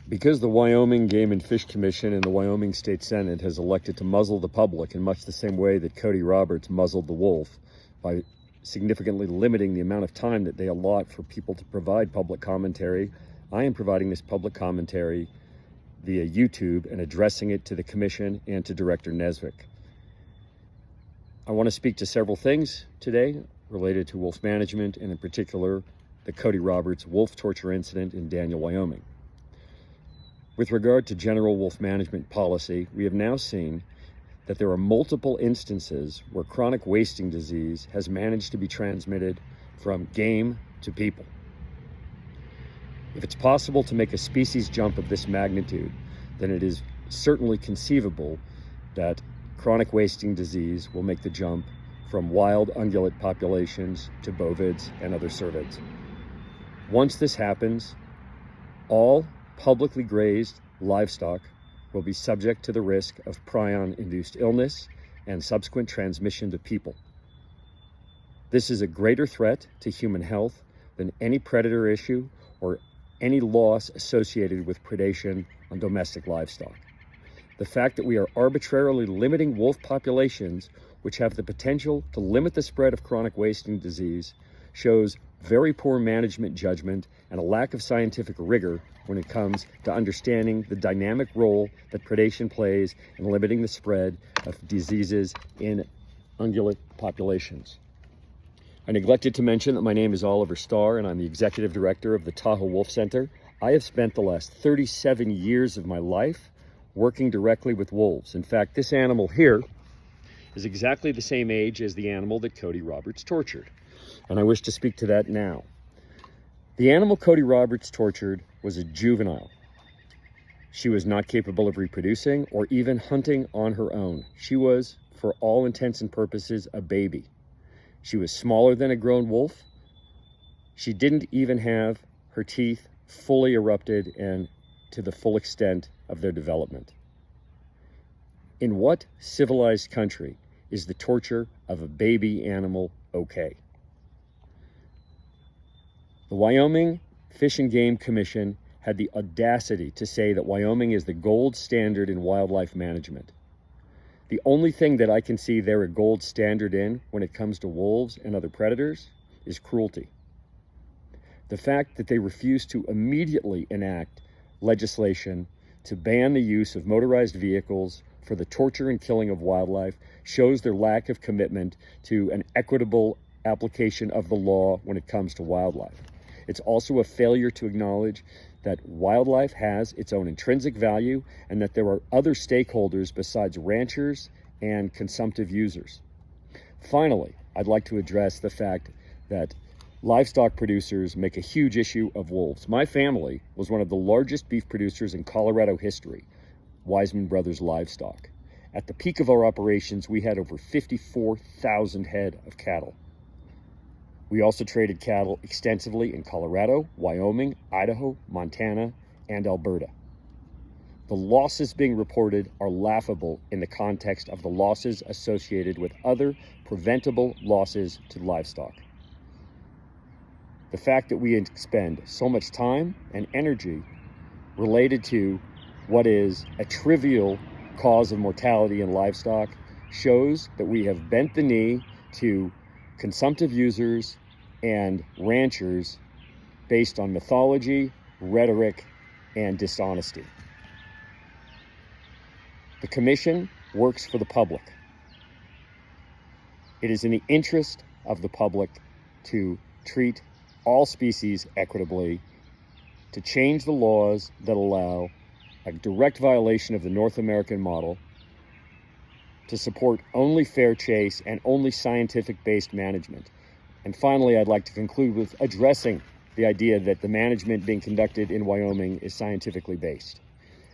Because the Wyoming Game and Fish Commission and the Wyoming State Senate has elected to muzzle the public in much the same way that Cody Roberts muzzled the wolf by significantly limiting the amount of time that they allot for people to provide public commentary, I am providing this public commentary via YouTube and addressing it to the Commission and to Director Nesvik. I want to speak to several things today related to wolf management, and in particular, the Cody Roberts wolf torture incident in Daniel, Wyoming. With regard to general wolf management policy, we have now seen that there are multiple instances where chronic wasting disease has managed to be transmitted from game to people. If it's possible to make a species jump of this magnitude, then it is certainly conceivable that chronic wasting disease will make the jump from wild ungulate populations to bovids and other cervids. Once this happens, all publicly grazed livestock will be subject to the risk of prion-induced illness and subsequent transmission to people. This is a greater threat to human health than any predator issue or any loss associated with predation on domestic livestock. The fact that we are arbitrarily limiting wolf populations, which have the potential to limit the spread of chronic wasting disease, shows very poor management judgment and a lack of scientific rigor when it comes to understanding the dynamic role that predation plays in limiting the spread of diseases in ungulate populations. I neglected to mention that my name is Oliver Starr and I'm the Executive Director of the Tahoe Wolf Center. I have spent the last 37 years of my life working directly with wolves. In fact, this animal here is exactly the same age as the animal that Cody Roberts tortured, and I wish to speak to that now. The animal Cody Roberts tortured was a juvenile. She was not capable of reproducing or even hunting on her own. She was, for all intents and purposes, a baby. She was smaller than a grown wolf. She didn't even have her teeth fully erupted and to the full extent of their development. In what civilized country is the torture of a baby animal okay? The Wyoming Fish and Game Commission had the audacity to say that Wyoming is the gold standard in wildlife management. The only thing that I can see they're a gold standard in when it comes to wolves and other predators is cruelty. The fact that they refuse to immediately enact legislation to ban the use of motorized vehicles for the torture and killing of wildlife shows their lack of commitment to an equitable application of the law when it comes to wildlife. It's also a failure to acknowledge that wildlife has its own intrinsic value and that there are other stakeholders besides ranchers and consumptive users. Finally, I'd like to address the fact that livestock producers make a huge issue of wolves. My family was one of the largest beef producers in Colorado history, Wiseman Brothers Livestock. At the peak of our operations, we had over 54,000 head of cattle. We also traded cattle extensively in Colorado, Wyoming, Idaho, Montana, and Alberta. The losses being reported are laughable in the context of the losses associated with other preventable losses to livestock. The fact that we expend so much time and energy related to what is a trivial cause of mortality in livestock shows that we have bent the knee to consumptive users and ranchers based on mythology, rhetoric, and dishonesty. The Commission works for the public. It is in the interest of the public to treat all species equitably, to change the laws that allow a direct violation of the North American model, to support only fair chase and only scientific-based management. And finally, I'd like to conclude with addressing the idea that the management being conducted in Wyoming is scientifically based.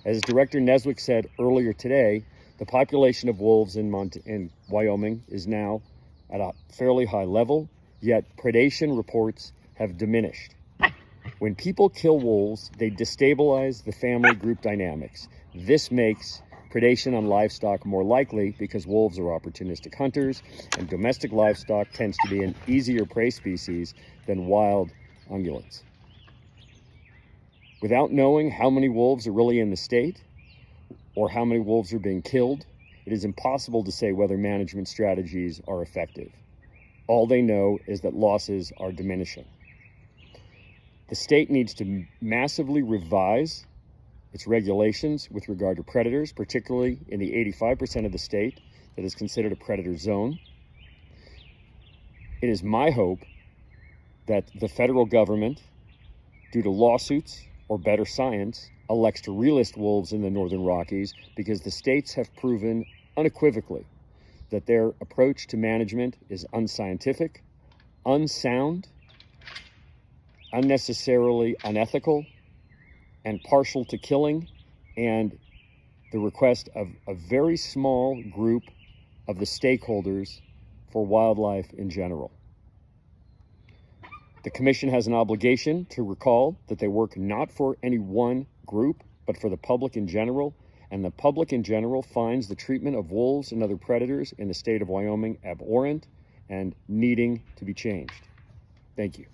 As Director Nesvik said earlier today, the population of wolves in Wyoming is now at a fairly high level, yet predation reports have diminished. When people kill wolves, they destabilize the family group dynamics. This makes predation on livestock more likely because wolves are opportunistic hunters and domestic livestock tends to be an easier prey species than wild ungulates. Without knowing how many wolves are really in the state or how many wolves are being killed, it is impossible to say whether management strategies are effective. All they know is that losses are diminishing. The state needs to massively revise its regulations with regard to predators, particularly in the 85% of the state that is considered a predator zone. It is my hope that the federal government, due to lawsuits or better science, elects to relist wolves in the Northern Rockies, because the states have proven unequivocally that their approach to management is unscientific, unsound, unnecessarily unethical, and partial to killing, and the request of a very small group of the stakeholders for wildlife in general. The Commission has an obligation to recall that they work not for any one group, but for the public in general, and the public in general finds the treatment of wolves and other predators in the state of Wyoming abhorrent and needing to be changed. Thank you.